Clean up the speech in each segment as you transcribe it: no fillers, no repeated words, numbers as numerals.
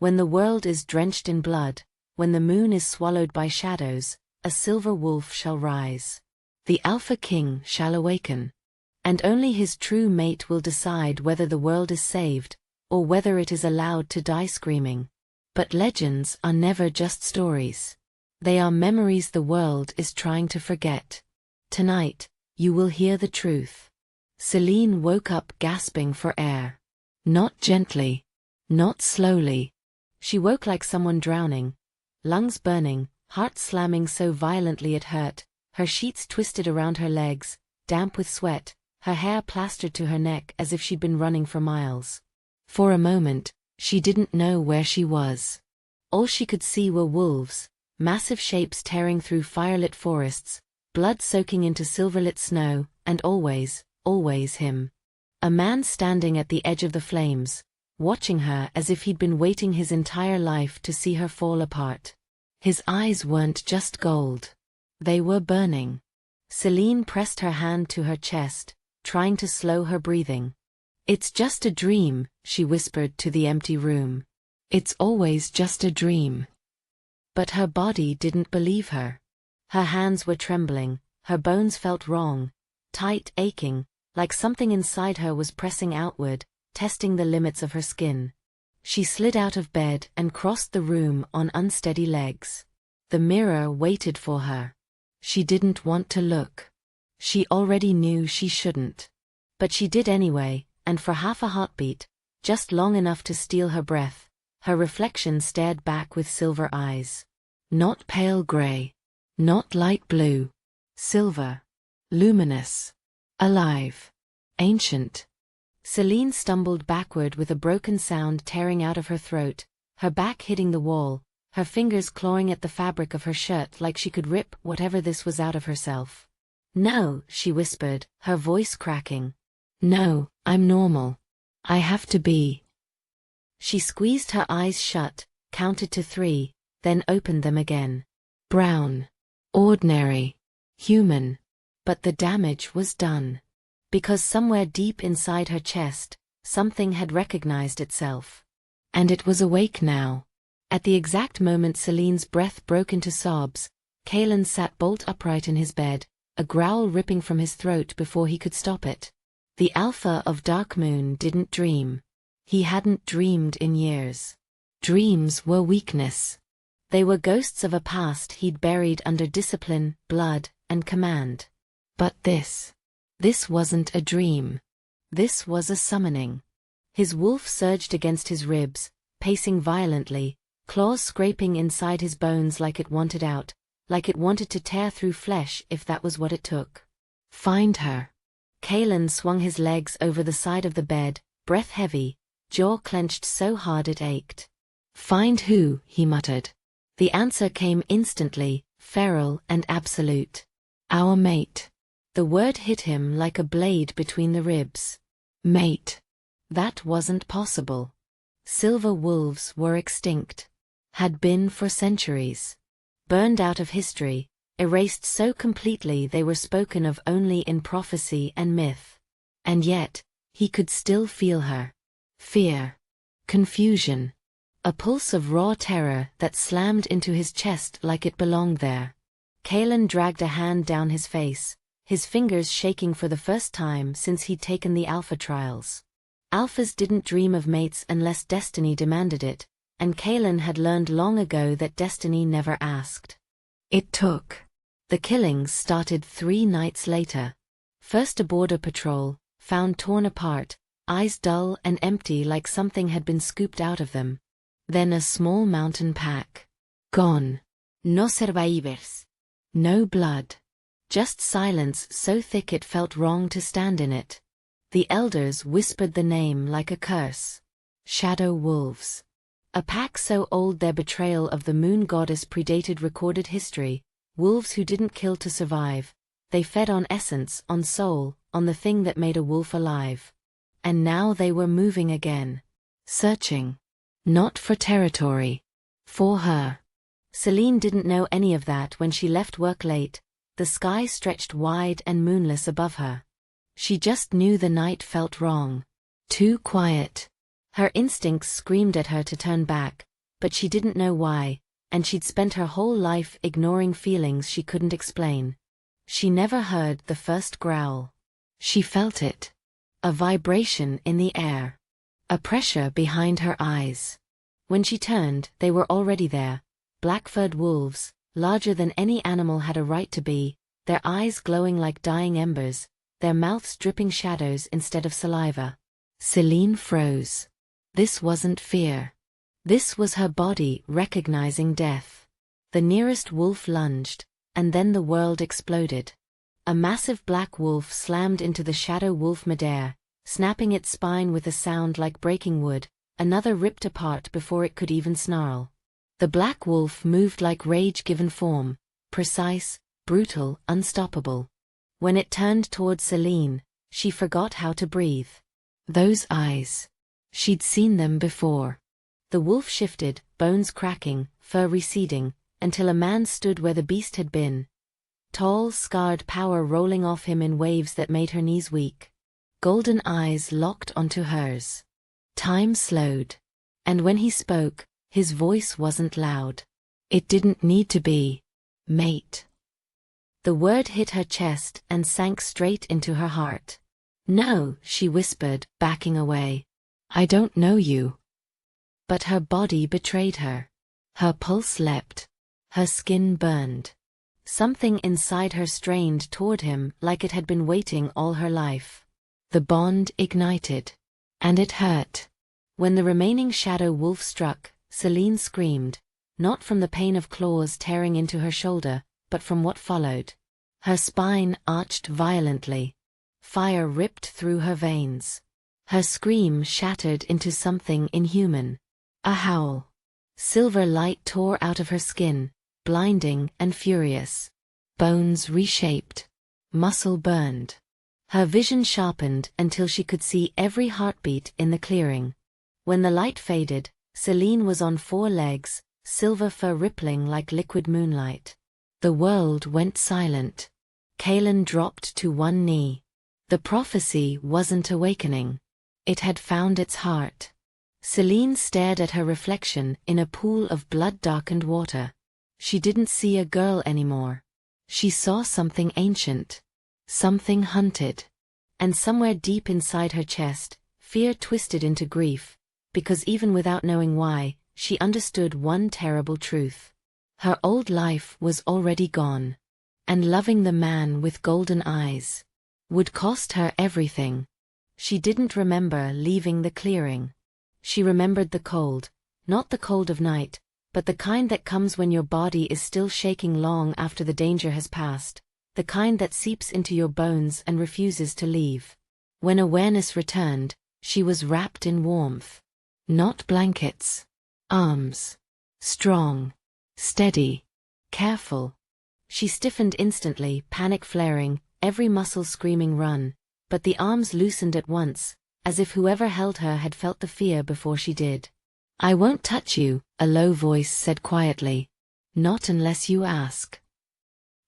When the world is drenched in blood, when the moon is swallowed by shadows, a silver wolf shall rise. The Alpha King shall awaken. And only his true mate will decide whether the world is saved, or whether it is allowed to die screaming. But legends are never just stories. They are memories the world is trying to forget. Tonight, you will hear the truth. Selene woke up gasping for air. Not gently. Not slowly. She woke like someone drowning. Lungs burning, heart slamming so violently it hurt, her sheets twisted around her legs, damp with sweat, her hair plastered to her neck as if she'd been running for miles. For a moment, she didn't know where she was. All she could see were wolves, massive shapes tearing through firelit forests, blood soaking into silverlit snow, and always, always him. A man standing at the edge of the flames, watching her as if he'd been waiting his entire life to see her fall apart. His eyes weren't just gold. They were burning. Selene pressed her hand to her chest, trying to slow her breathing. "It's just a dream," she whispered to the empty room. "It's always just a dream." But her body didn't believe her. Her hands were trembling, her bones felt wrong, tight, aching, like something inside her was pressing outward, testing the limits of her skin. She slid out of bed and crossed the room on unsteady legs. The mirror waited for her. She didn't want to look. She already knew she shouldn't. But she did anyway, and for half a heartbeat, just long enough to steal her breath, her reflection stared back with silver eyes. Not pale gray. Not light blue. Silver. Luminous. Alive. Ancient. Selene stumbled backward with a broken sound tearing out of her throat, her back hitting the wall, her fingers clawing at the fabric of her shirt like she could rip whatever this was out of herself. "No," she whispered, her voice cracking. "No, I'm normal. I have to be." She squeezed her eyes shut, counted to 3, then opened them again. Brown. Ordinary. Human. But the damage was done. Because somewhere deep inside her chest, something had recognized itself. And it was awake now. At the exact moment Selene's breath broke into sobs, Kaelen sat bolt upright in his bed, a growl ripping from his throat before he could stop it. The Alpha of Dark Moon didn't dream. He hadn't dreamed in years. Dreams were weakness. They were ghosts of a past he'd buried under discipline, blood, and command. But this wasn't a dream. This was a summoning. His wolf surged against his ribs, pacing violently, claws scraping inside his bones like it wanted out, like it wanted to tear through flesh if that was what it took. Find her. Kaelen swung his legs over the side of the bed, breath heavy, jaw clenched so hard it ached. Find who? He muttered. The answer came instantly, feral and absolute. Our mate. The word hit him like a blade between the ribs. Mate. That wasn't possible. Silver wolves were extinct. Had been for centuries. Burned out of history, erased so completely they were spoken of only in prophecy and myth. And yet, he could still feel her. Fear. Confusion. A pulse of raw terror that slammed into his chest like it belonged there. Kaelen dragged a hand down his face, his fingers shaking for the first time since he'd taken the Alpha trials. Alphas didn't dream of mates unless destiny demanded it, and Kaelen had learned long ago that destiny never asked. It took. The killings started 3 nights later. First a border patrol, found torn apart, eyes dull and empty like something had been scooped out of them. Then a small mountain pack. Gone. No survivors. No blood. Just silence so thick it felt wrong to stand in it. The elders whispered the name like a curse. Shadow wolves. A pack so old their betrayal of the moon goddess predated recorded history, wolves who didn't kill to survive. They fed on essence, on soul, on the thing that made a wolf alive. And now they were moving again. Searching. Not for territory. For her. Selene didn't know any of that when she left work late. The sky stretched wide and moonless above her. She just knew the night felt wrong. Too quiet. Her instincts screamed at her to turn back, but she didn't know why, and she'd spent her whole life ignoring feelings she couldn't explain. She never heard the first growl. She felt it. A vibration in the air. A pressure behind her eyes. When she turned, they were already there. Black-furred wolves, larger than any animal had a right to be, their eyes glowing like dying embers, their mouths dripping shadows instead of saliva. Selene froze. This wasn't fear. This was her body recognizing death. The nearest wolf lunged, and then the world exploded. A massive black wolf slammed into the shadow wolf midair, snapping its spine with a sound like breaking wood. Another ripped apart before it could even snarl. The black wolf moved like rage given form, precise, brutal, unstoppable. When it turned toward Selene, she forgot how to breathe. Those eyes. She'd seen them before. The wolf shifted, bones cracking, fur receding, until a man stood where the beast had been. Tall, scarred power rolling off him in waves that made her knees weak. Golden eyes locked onto hers. Time slowed. And when he spoke, his voice wasn't loud. It didn't need to be. Mate. The word hit her chest and sank straight into her heart. No, she whispered, backing away. I don't know you. But her body betrayed her. Her pulse leapt. Her skin burned. Something inside her strained toward him like it had been waiting all her life. The bond ignited. And it hurt. When the remaining shadow wolf struck, Selene screamed, not from the pain of claws tearing into her shoulder, but from what followed. Her spine arched violently. Fire ripped through her veins. Her scream shattered into something inhuman. A howl. Silver light tore out of her skin, blinding and furious. Bones reshaped. Muscle burned. Her vision sharpened until she could see every heartbeat in the clearing. When the light faded, Selene was on 4 legs, silver fur rippling like liquid moonlight. The world went silent. Kaelen dropped to one knee. The prophecy wasn't awakening. It had found its heart. Selene stared at her reflection in a pool of blood-darkened water. She didn't see a girl anymore. She saw something ancient. Something hunted. And somewhere deep inside her chest, fear twisted into grief, because even without knowing why, she understood one terrible truth. Her old life was already gone. And loving the man with golden eyes would cost her everything. She didn't remember leaving the clearing. She remembered the cold, not the cold of night, but the kind that comes when your body is still shaking long after the danger has passed, the kind that seeps into your bones and refuses to leave. When awareness returned, she was wrapped in warmth. Not blankets. Arms. Strong. Steady. Careful. She stiffened instantly, panic flaring, every muscle screaming run, but the arms loosened at once, as if whoever held her had felt the fear before she did. I won't touch you, a low voice said quietly. Not unless you ask.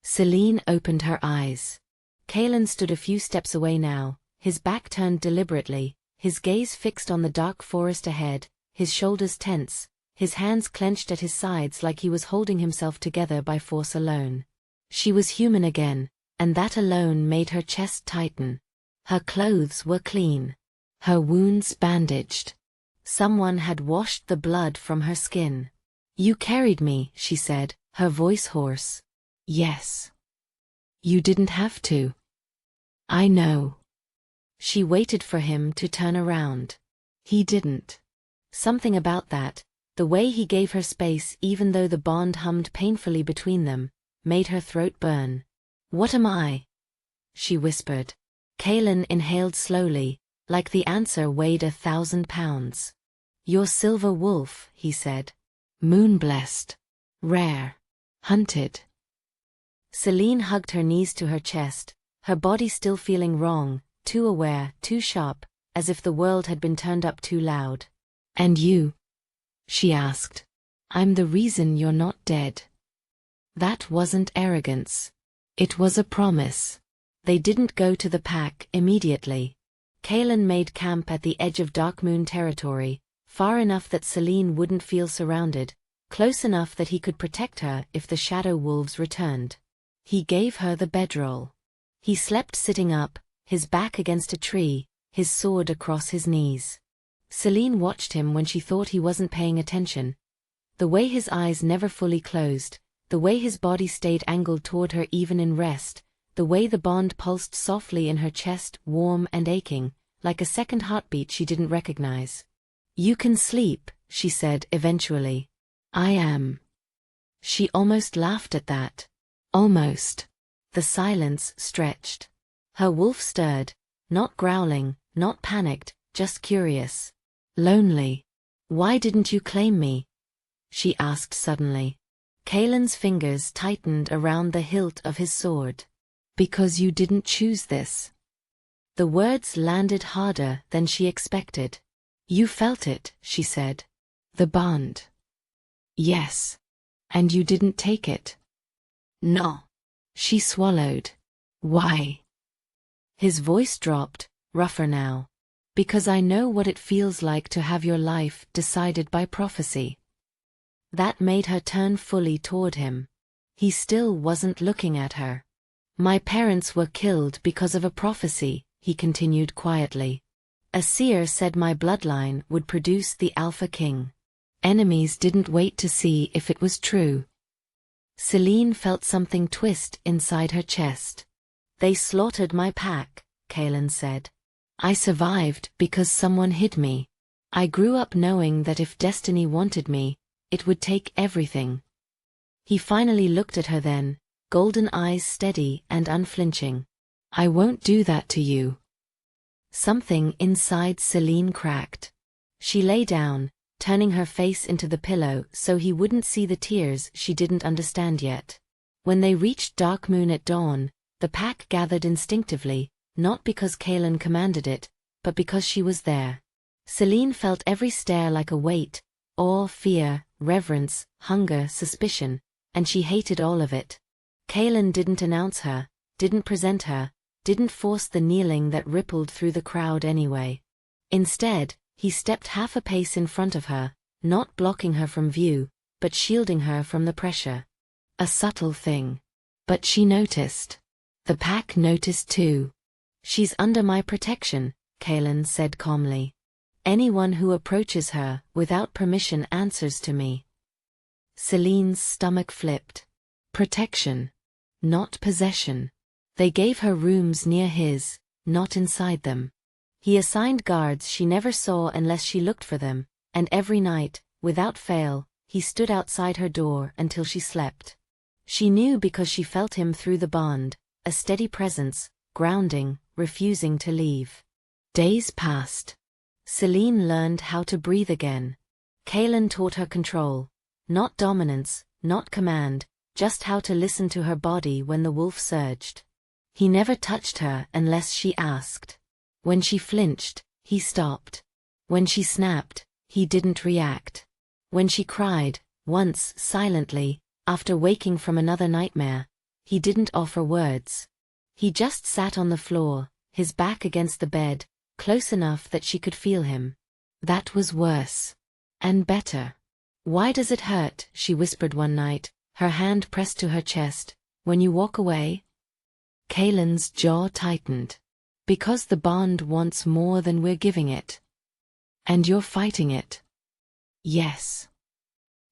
Selene opened her eyes. Kaelen stood a few steps away now, his back turned deliberately, his gaze fixed on the dark forest ahead, his shoulders tense, his hands clenched at his sides like he was holding himself together by force alone. She was human again, and that alone made her chest tighten. Her clothes were clean. Her wounds bandaged. Someone had washed the blood from her skin. You carried me, she said, her voice hoarse. Yes. You didn't have to. I know. She waited for him to turn around. He didn't. Something about that, the way he gave her space even though the bond hummed painfully between them, made her throat burn. What am I? She whispered. Kaelen inhaled slowly, like the answer weighed 1,000 pounds. You're silver wolf, he said. Moon-blessed. Rare. Hunted. Selene hugged her knees to her chest, her body still feeling wrong, too aware, too sharp, as if the world had been turned up too loud. And you? She asked. I'm the reason you're not dead. That wasn't arrogance. It was a promise. They didn't go to the pack immediately. Kaelen made camp at the edge of Dark Moon territory, far enough that Selene wouldn't feel surrounded, close enough that he could protect her if the shadow wolves returned. He gave her the bedroll. He slept sitting up, his back against a tree, his sword across his knees. Selene watched him when she thought he wasn't paying attention. The way his eyes never fully closed, the way his body stayed angled toward her even in rest, the way the bond pulsed softly in her chest, warm and aching, like a second heartbeat she didn't recognize. "You can sleep," she said eventually. "I am." She almost laughed at that. Almost. The silence stretched. Her wolf stirred, not growling, not panicked, just curious. "Lonely. Why didn't you claim me?" she asked suddenly. Kaelen's fingers tightened around the hilt of his sword. "Because you didn't choose this." The words landed harder than she expected. "You felt it," she said. "The bond." "Yes. And you didn't take it." "No." She swallowed. "Why?" His voice dropped, rougher now. "Because I know what it feels like to have your life decided by prophecy." That made her turn fully toward him. He still wasn't looking at her. "My parents were killed because of a prophecy," he continued quietly. "A seer said my bloodline would produce the Alpha King. Enemies didn't wait to see if it was true." Selene felt something twist inside her chest. "They slaughtered my pack," Kaelen said. "I survived because someone hid me. I grew up knowing that if destiny wanted me, it would take everything." He finally looked at her then, golden eyes steady and unflinching. "I won't do that to you." Something inside Selene cracked. She lay down, turning her face into the pillow so he wouldn't see the tears she didn't understand yet. When they reached Dark Moon at dawn, the pack gathered instinctively, not because Kaelen commanded it, but because she was there. Selene felt every stare like a weight, awe, fear, reverence, hunger, suspicion, and she hated all of it. Kaelen didn't announce her, didn't present her, didn't force the kneeling that rippled through the crowd anyway. Instead, he stepped half a pace in front of her, not blocking her from view, but shielding her from the pressure. A subtle thing. But she noticed. The pack noticed too. "She's under my protection," Kaelen said calmly. "Anyone who approaches her without permission answers to me." Selene's stomach flipped. Protection. Not possession. They gave her rooms near his, not inside them. He assigned guards she never saw unless she looked for them, and every night, without fail, he stood outside her door until she slept. She knew because she felt him through the bond, a steady presence, grounding, refusing to leave. Days passed. Selene learned how to breathe again. Kaelen taught her control. Not dominance, not command, just how to listen to her body when the wolf surged. He never touched her unless she asked. When she flinched, he stopped. When she snapped, he didn't react. When she cried, once silently, after waking from another nightmare, he didn't offer words. He just sat on the floor, his back against the bed, close enough that she could feel him. That was worse. And better. "Why does it hurt?" she whispered one night, her hand pressed to her chest. "When you walk away?" Kaelen's jaw tightened. "Because the bond wants more than we're giving it." "And you're fighting it?" "Yes."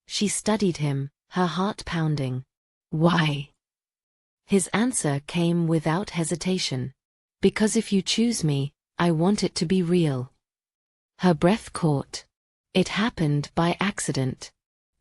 She studied him, her heart pounding. "Why?" His answer came without hesitation. "Because if you choose me, I want it to be real." Her breath caught. It happened by accident.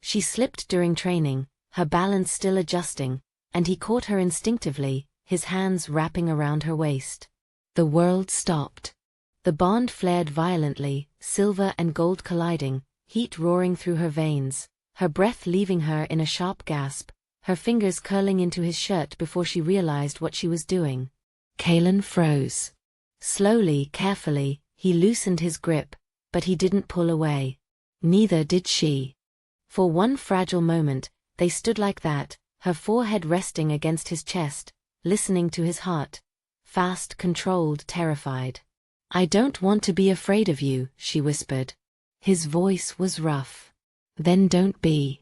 She slipped during training, her balance still adjusting, and he caught her instinctively, his hands wrapping around her waist. The world stopped. The bond flared violently, silver and gold colliding, heat roaring through her veins, her breath leaving her in a sharp gasp, her fingers curling into his shirt before she realized what she was doing. Kaelen froze. Slowly, carefully, he loosened his grip, but he didn't pull away. Neither did she. For one fragile moment, they stood like that, her forehead resting against his chest, listening to his heart. Fast, controlled, terrified. "I don't want to be afraid of you," she whispered. His voice was rough. Then don't be.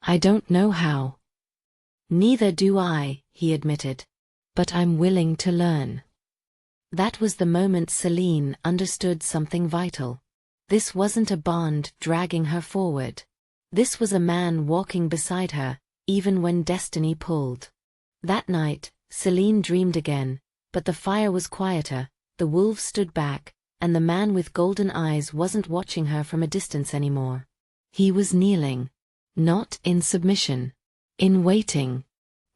I don't know how. Neither do I, he admitted. But I'm willing to learn. That was the moment Selene understood something vital. This wasn't a bond dragging her forward. This was a man walking beside her, even when destiny pulled. That night, Selene dreamed again, but the fire was quieter, the wolves stood back, and the man with golden eyes wasn't watching her from a distance anymore. He was kneeling. Not in submission. In waiting.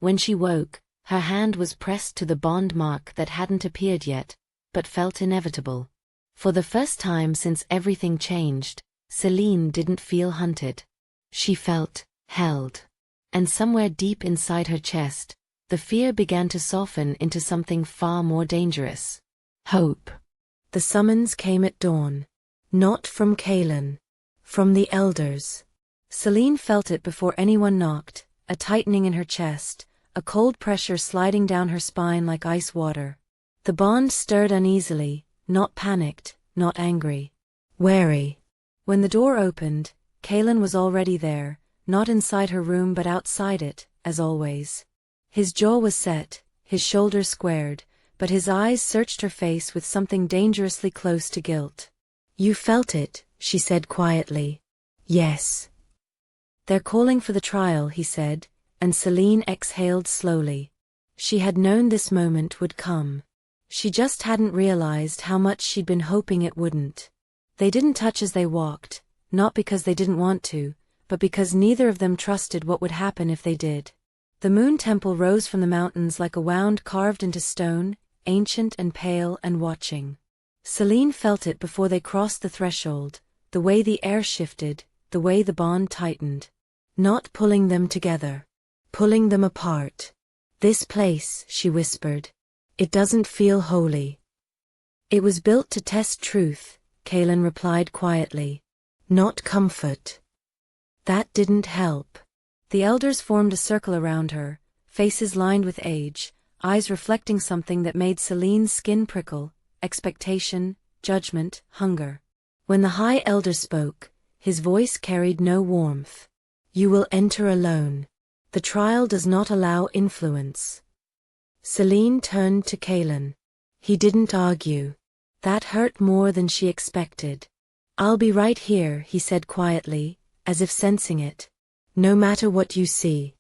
When she woke, her hand was pressed to the bond mark that hadn't appeared yet, but felt inevitable. For the first time since everything changed, Selene didn't feel hunted. She felt held. And somewhere deep inside her chest, the fear began to soften into something far more dangerous. Hope. The summons came at dawn. Not from Kaelen. From the elders. Selene felt it before anyone knocked, a tightening in her chest, a cold pressure sliding down her spine like ice water. The bond stirred uneasily, not panicked, not angry. Wary. When the door opened, Kaelen was already there, not inside her room but outside it, as always. His jaw was set, his shoulders squared, but his eyes searched her face with something dangerously close to guilt. You felt it, she said quietly. Yes. They're calling for the trial, he said, and Selene exhaled slowly. She had known this moment would come. She just hadn't realized how much she'd been hoping it wouldn't. They didn't touch as they walked, not because they didn't want to, but because neither of them trusted what would happen if they did. The moon temple rose from the mountains like a wound carved into stone, ancient and pale and watching. Selene felt it before they crossed the threshold, the way the air shifted, the way the bond tightened. Not pulling them together. Pulling them apart. This place, she whispered. It doesn't feel holy. It was built to test truth, Kaelen replied quietly. Not comfort. That didn't help. The elders formed a circle around her, faces lined with age, eyes reflecting something that made Selene's skin prickle, expectation, judgment, hunger. When the high elder spoke, his voice carried no warmth. You will enter alone. The trial does not allow influence. Selene turned to Kaelen. He didn't argue. That hurt more than she expected. I'll be right here, he said quietly, as if sensing it. No matter what you see.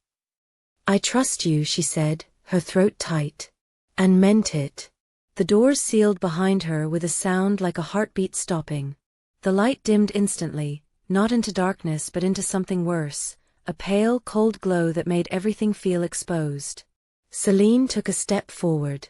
I trust you, she said, her throat tight. And meant it. The doors sealed behind her with a sound like a heartbeat stopping. The light dimmed instantly, not into darkness but into something worse, a pale, cold glow that made everything feel exposed. Selene took a step forward.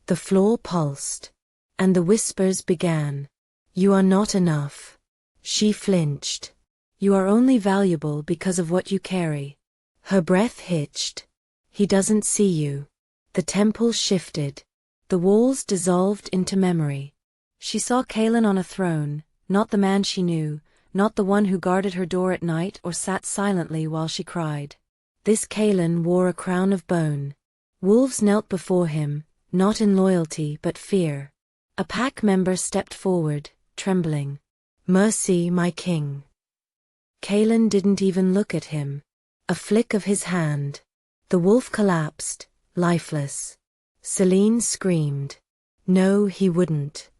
The floor pulsed. And the whispers began. You are not enough. She flinched. You are only valuable because of what you carry. Her breath hitched. He doesn't see you. The temple shifted. The walls dissolved into memory. She saw Kaelen on a throne, not the man she knew, not the one who guarded her door at night or sat silently while she cried. This Kaelen wore a crown of bone. Wolves knelt before him, not in loyalty but fear. A pack member stepped forward, trembling. Mercy, my king. Kaelen didn't even look at him. A flick of his hand. The wolf collapsed, lifeless. Selene screamed. No, he wouldn't.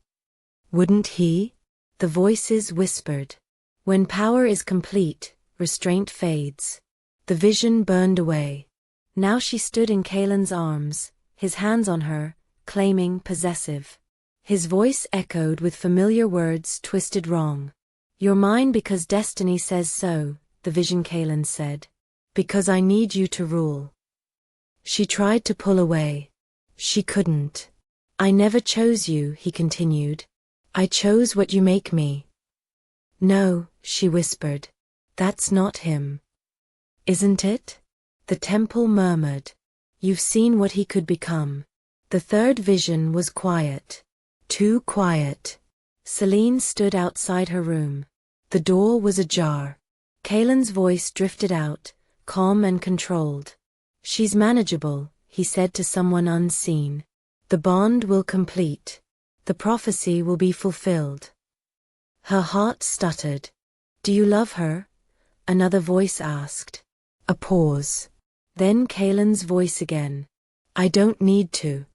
Wouldn't he? The voices whispered. When power is complete, restraint fades. The vision burned away. Now she stood in Kaelen's arms, his hands on her, claiming, possessive. His voice echoed with familiar words twisted wrong. You're mine because destiny says so, the vision Kaelen said. Because I need you to rule. She tried to pull away. She couldn't. I never chose you, he continued. I chose what you make me. No, she whispered. That's not him. Isn't it? The temple murmured. You've seen what he could become. The third vision was quiet. Too quiet. Selene stood outside her room. The door was ajar. Kaelen's voice drifted out, calm and controlled. She's manageable, he said to someone unseen. The bond will complete. The prophecy will be fulfilled. Her heart stuttered. "Do you love her?" another voice asked. A pause. Then Kaelen's voice again. "I don't need to."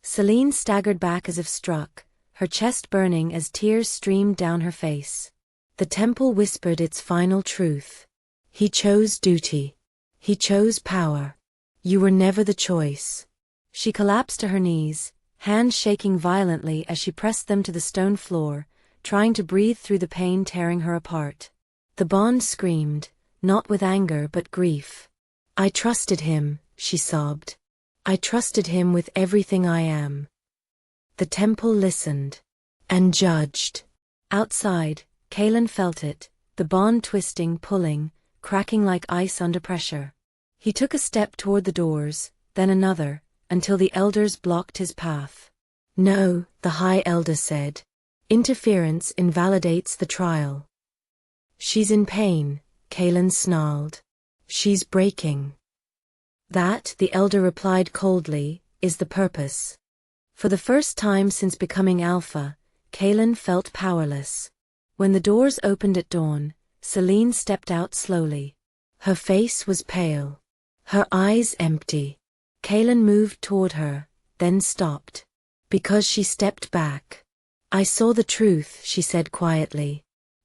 Selene staggered back as if struck, her chest burning as tears streamed down her face. The temple whispered its final truth. He chose duty. He chose power. You were never the choice. She collapsed to her knees, hands shaking violently as she pressed them to the stone floor, trying to breathe through the pain tearing her apart. The bond screamed, not with anger but grief. "I trusted him," she sobbed. "I trusted him with everything I am." The temple listened. And judged. Outside, Kaelen felt it, the bond twisting, pulling, cracking like ice under pressure. He took a step toward the doors, then another, until the elders blocked his path. "No," the High Elder said. "Interference invalidates the trial." "She's in pain," Kaelen snarled. "She's breaking." "That," the Elder replied coldly, "is the purpose." For the first time since becoming Alpha, Kaelen felt powerless. When the doors opened at dawn, Selene stepped out slowly. Her face was pale. Her eyes empty. Kaelen moved toward her, then stopped. Because she stepped back. "I saw the truth," she said quietly.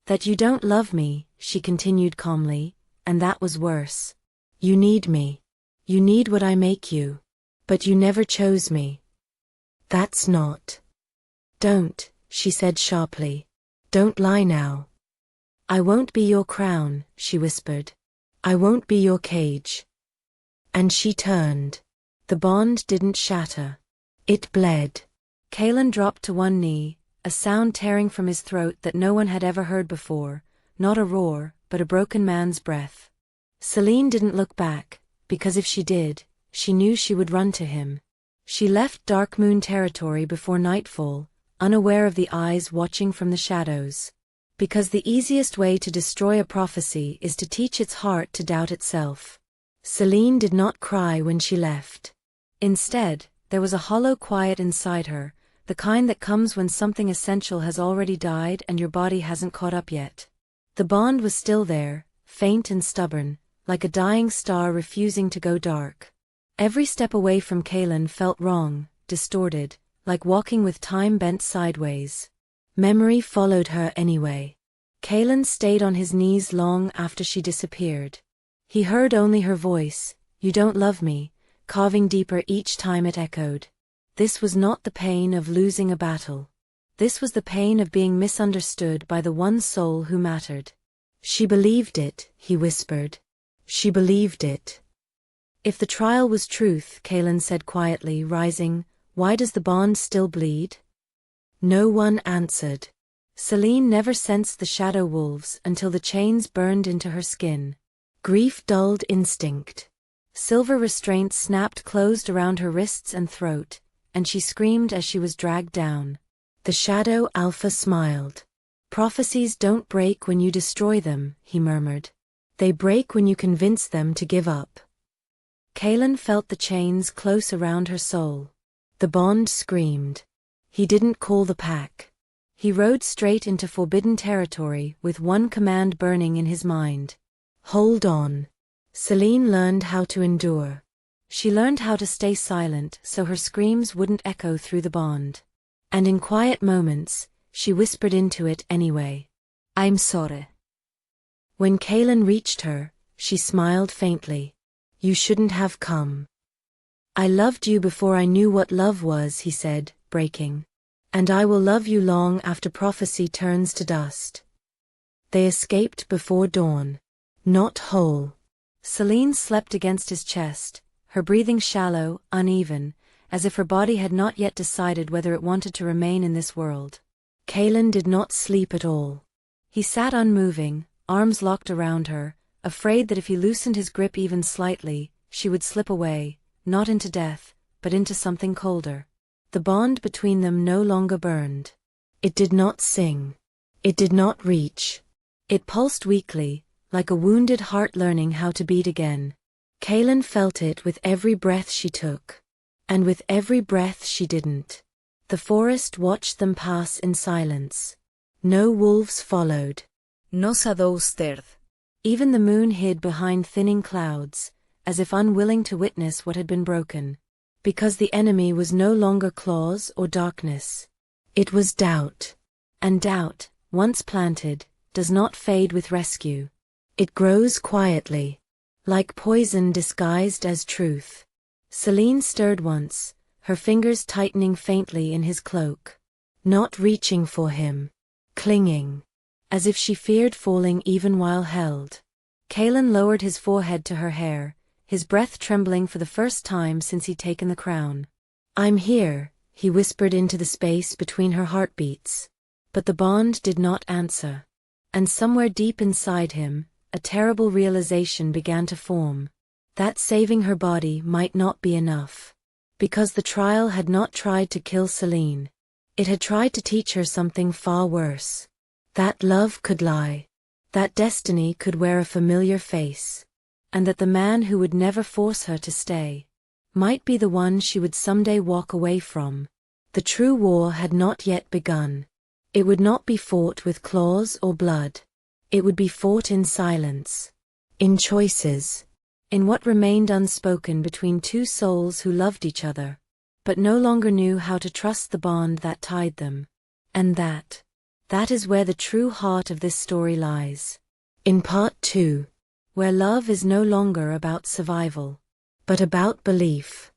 "That you don't love me," she continued calmly, "and that was worse. You need me. You need what I make you. But you never chose me." "That's not." "Don't," she said sharply. "Don't lie now." "I won't be your crown," she whispered. "I won't be your cage." And she turned. The bond didn't shatter. It bled. Kaelen dropped to one knee, a sound tearing from his throat that no one had ever heard before, not a roar, but a broken man's breath. Selene didn't look back, because if she did, she knew she would run to him. She left Dark Moon territory before nightfall, unaware of the eyes watching from the shadows. Because the easiest way to destroy a prophecy is to teach its heart to doubt itself. Selene did not cry when she left. Instead, there was a hollow quiet inside her, the kind that comes when something essential has already died and your body hasn't caught up yet. The bond was still there, faint and stubborn, like a dying star refusing to go dark. Every step away from Kaelen felt wrong, distorted, like walking with time bent sideways. Memory followed her anyway. Kaelen stayed on his knees long after she disappeared. He heard only her voice, "You don't love me," carving deeper each time it echoed. This was not the pain of losing a battle. This was the pain of being misunderstood by the one soul who mattered. "She believed it," he whispered. "She believed it." "If the trial was truth," Kaelen said quietly, rising, "why does the bond still bleed?" No one answered. Selene never sensed the shadow wolves until the chains burned into her skin. Grief dulled instinct. Silver restraints snapped closed around her wrists and throat, and she screamed as she was dragged down. The Shadow Alpha smiled. "Prophecies don't break when you destroy them," he murmured. "They break when you convince them to give up." Kaelen felt the chains close around her soul. The bond screamed. He didn't call the pack. He rode straight into forbidden territory with one command burning in his mind. Hold on. Selene learned how to endure. She learned how to stay silent so her screams wouldn't echo through the bond. And in quiet moments, she whispered into it anyway. "I'm sorry." When Kaelen reached her, she smiled faintly. "You shouldn't have come." "I loved you before I knew what love was," he said, breaking. "And I will love you long after prophecy turns to dust." They escaped before dawn. Not whole. Selene slept against his chest, her breathing shallow, uneven, as if her body had not yet decided whether it wanted to remain in this world. Kaelen did not sleep at all. He sat unmoving, arms locked around her, afraid that if he loosened his grip even slightly, she would slip away, not into death, but into something colder. The bond between them no longer burned. It did not sing. It did not reach. It pulsed weakly, like a wounded heart learning how to beat again. Kaelen felt it with every breath she took. And with every breath she didn't. The forest watched them pass in silence. No wolves followed. No s'adou usted. Even the moon hid behind thinning clouds, as if unwilling to witness what had been broken. Because the enemy was no longer claws or darkness. It was doubt. And doubt, once planted, does not fade with rescue. It grows quietly, like poison disguised as truth. Selene stirred once, her fingers tightening faintly in his cloak. Not reaching for him. Clinging. As if she feared falling even while held. Kaelen lowered his forehead to her hair, his breath trembling for the first time since he'd taken the crown. "I'm here," he whispered into the space between her heartbeats. But the bond did not answer. And somewhere deep inside him, a terrible realization began to form. That saving her body might not be enough. Because the trial had not tried to kill Selene. It had tried to teach her something far worse. That love could lie. That destiny could wear a familiar face. And that the man who would never force her to stay might be the one she would someday walk away from. The true war had not yet begun. It would not be fought with claws or blood. It would be fought in silence. In choices. In what remained unspoken between two souls who loved each other, but no longer knew how to trust the bond that tied them. And that is where the true heart of this story lies. In part 2. Where love is no longer about survival, but about belief.